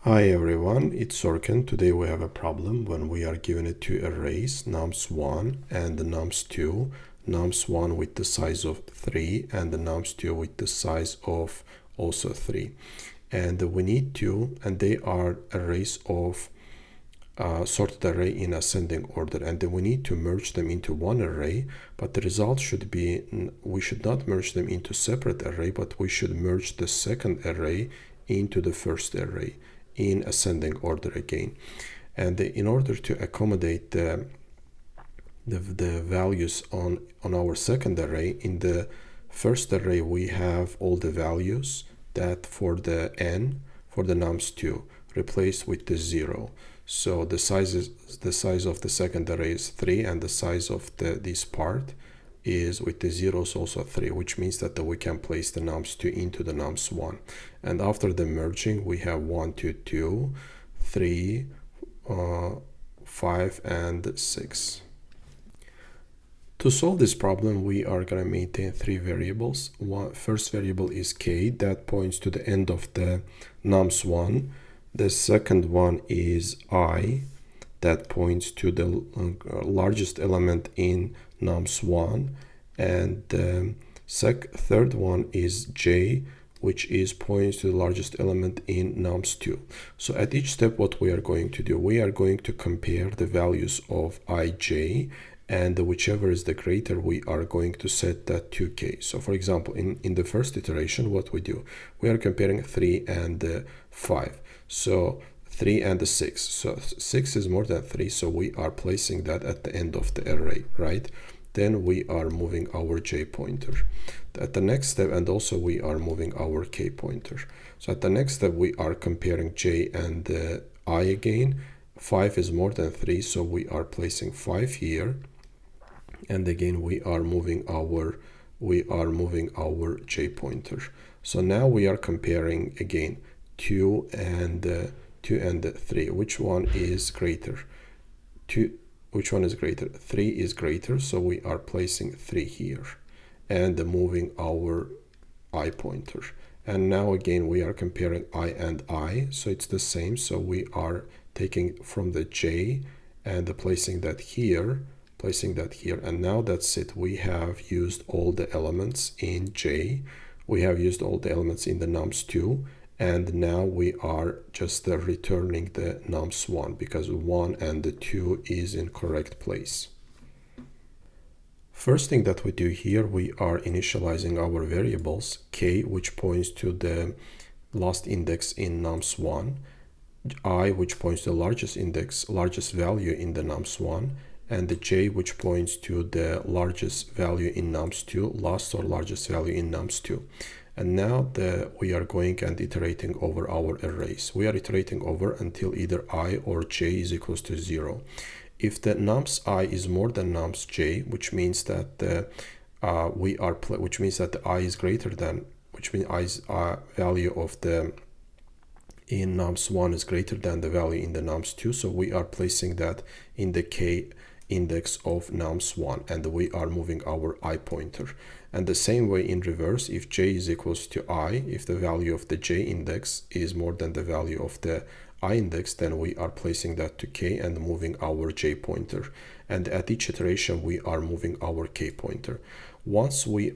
Hi everyone, it's Sorkin. Today we have a problem when we are given it two arrays, nums1 and nums2, nums1 with the size of 3 and the nums2 with the size of also 3. And we need to, and they are arrays of sorted array in ascending order, and then we need to merge them into one array, but the result should be, we should not merge them into separate array, but we should merge the second array into the first array in ascending order again. And in order to accommodate the values on our second array, in the first array we have all the values that for the n, for the nums2, replaced with the 0. So the size of the second array is 3, and the size of this part is with the zeros also 3, which means that we can place the nums2 into the nums1. And after the merging, we have 1, 2, 2, 3, 5, and 6. To solve this problem, we are going to maintain three variables. First variable is k, that points to the end of the nums1. The second one is I, that points to the largest element in nums1, and the third one is j, which is points to the largest element in nums2. So at each step, what we are going to do, we are going to compare the values of ij, and whichever is the greater, we are going to set that to k. So for example, in the first iteration, what we do, we are comparing 3 and 5. So 3 and 6. So 6 is more than 3, so we are placing that at the end of the array, right? Then we are moving our j pointer. At the next step, and also we are moving our k pointer. So at the next step, we are comparing j and I again. 5 is more than 3, so we are placing 5 here. And again, we are moving our j pointer. So now we are comparing again 2 and 3. Which one is greater? Which one is greater? 3 is greater, so we are placing 3 here and moving our I pointer. And now again we are comparing I and I, so it's the same. So we are taking from the j and placing that here, and now that's it. We have used all the elements in j, we have used all the elements in the nums2, and now we are just returning the nums1 because 1 and the 2 is in correct place. First thing that we do here, we are initializing our variables, k, which points to the last index in nums1, I, which points to the largest value in the nums1, and the j, which points to the largest value in nums2, last or largest value in nums2. And now we are going and iterating over our arrays. We are iterating over until either I or j is equals to 0. If the nums I is more than nums j, which means that the I is greater than, which means i's value of the in nums1 is greater than the value in the nums2. So we are placing that in the k index of nums1, and we are moving our I pointer. And the same way in reverse, if j is equals to I, if the value of the j index is more than the value of the I index, then we are placing that to k and moving our j pointer. And at each iteration, we are moving our k pointer. Once we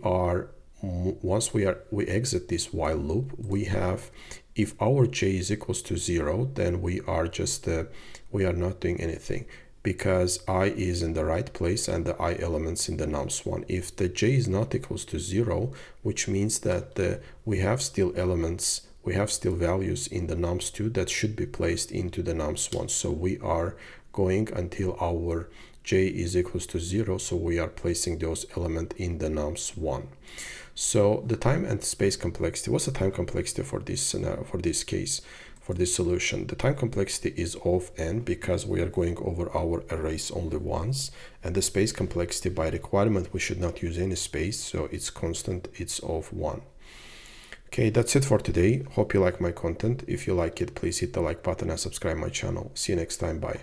exit this while loop, we have, if our j is equals to 0, then we are just we are not doing anything, because I is in the right place and the I elements in the nums1. If the j is not equals to 0, which means that we have still elements, we have still values in the nums2 that should be placed into the nums1. So we are going until our j is equals to 0, so we are placing those elements in the nums1. So the time and space complexity, what's the time complexity for this scenario, for this case? For this solution, the time complexity is of n because we are going over our arrays only once, and the space complexity by requirement we should not use any space, so it's constant, it's of 1. Okay, that's it for today. Hope you like my content. If you like it, please hit the like button and subscribe my channel. See you next time. Bye.